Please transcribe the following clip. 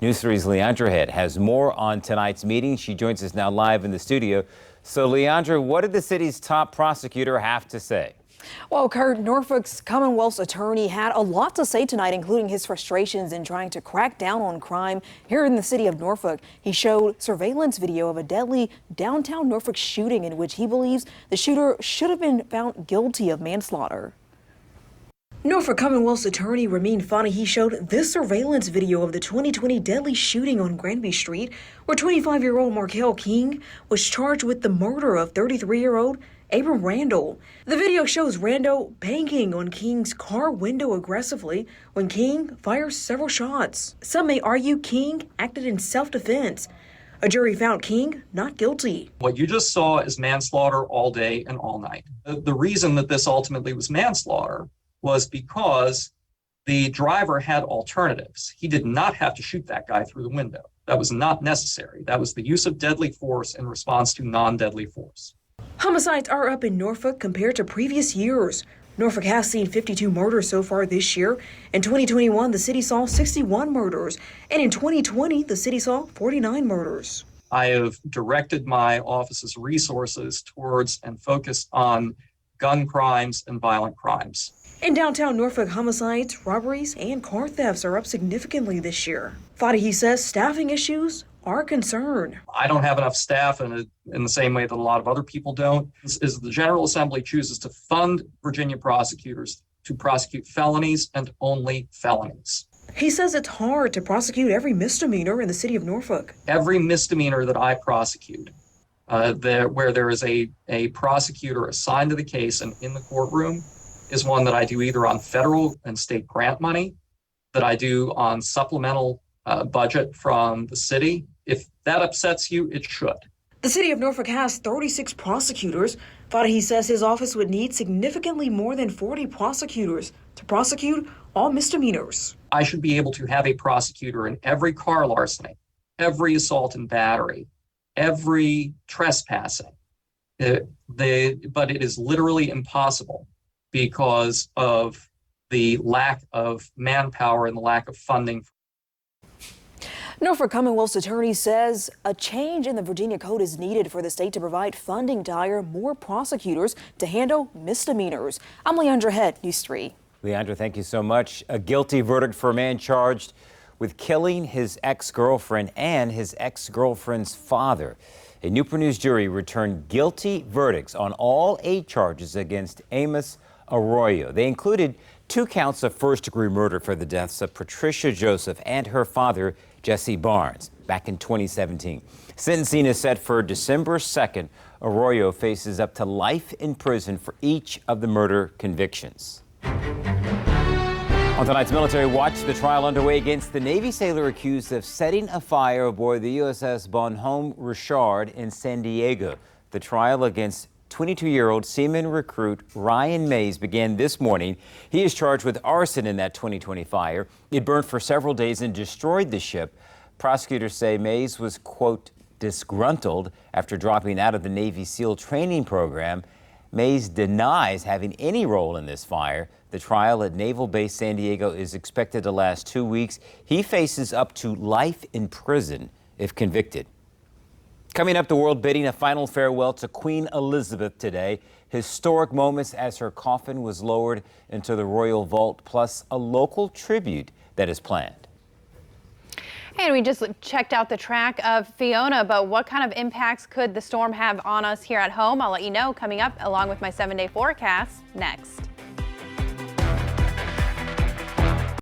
News 3's Leandra Head has more on tonight's meeting. She joins us now live in the studio. So, Leandra, what did the city's top prosecutor have to say? Well, Kurt, Norfolk's Commonwealth's attorney had a lot to say tonight, including his frustrations in trying to crack down on crime here in the city of Norfolk. He showed surveillance video of a deadly downtown Norfolk shooting in which he believes the shooter should have been found guilty of manslaughter. Norfolk Commonwealth's attorney Ramin Fanahi showed this surveillance video of the 2020 deadly shooting on Granby Street, where 25-year-old Markel King was charged with the murder of 33-year-old Abram Randall. The video shows Randall banging on King's car window aggressively when King fires several shots. Some may argue King acted in self-defense. A jury found King not guilty. What you just saw is manslaughter all day and all night. The reason that this ultimately was manslaughter was because the driver had alternatives. He did not have to shoot that guy through the window. That was not necessary. That was the use of deadly force in response to non-deadly force. Homicides are up in Norfolk compared to previous years. Norfolk has seen 52 murders so far this year. In 2021, the city saw 61 murders. And in 2020, the city saw 49 murders. I have directed my office's resources towards and focused on gun crimes and violent crimes. In downtown Norfolk, homicides, robberies, and car thefts are up significantly this year. Fadahi says staffing issues are a concern. I don't have enough staff in the same way that a lot of other people don't. Is the General Assembly chooses to fund Virginia prosecutors to prosecute felonies and only felonies. He says it's hard to prosecute every misdemeanor in the city of Norfolk. Every misdemeanor that I prosecute, where there is a prosecutor assigned to the case and in the courtroom, is one that I do either on federal and state grant money, that I do on supplemental budget from the city. If that upsets you, it should. The city of Norfolk has 36 prosecutors. Fadahi says his office would need significantly more than 40 prosecutors to prosecute all misdemeanors. I should be able to have a prosecutor in every car larceny, every assault and battery, every trespassing. But it is literally impossible because of the lack of manpower and the lack of funding. Norfolk Commonwealth's attorney says a change in the Virginia Code is needed for the state to provide funding to hire more prosecutors to handle misdemeanors. I'm Leandra Head, News 3. Leandra, thank you so much. A guilty verdict for a man charged with killing his ex-girlfriend and his ex-girlfriend's father. A Newport News jury returned guilty verdicts on all 8 charges against Amos Arroyo. They included 2 counts of first-degree murder for the deaths of Patricia Joseph and her father, Jesse Barnes, back in 2017. Sentencing is set for December 2nd. Arroyo faces up to life in prison for each of the murder convictions. On tonight's Military Watch, the trial underway against the Navy sailor accused of setting a fire aboard the USS Bonhomme Richard in San Diego. The trial against 22-year-old seaman recruit Ryan Mays began this morning. He is charged with arson in that 2020 fire. It burned for several days and destroyed the ship. Prosecutors say Mays was, quote, disgruntled after dropping out of the Navy SEAL training program. Mays denies having any role in this fire. The trial at Naval Base San Diego is expected to last 2 weeks. He faces up to life in prison if convicted. Coming up, the world bidding a final farewell to Queen Elizabeth today. Historic moments as her coffin was lowered into the royal vault, plus a local tribute that is planned. And we just checked out the track of Fiona, but what kind of impacts could the storm have on us here at home? I'll let you know coming up along with my 7-day forecast next.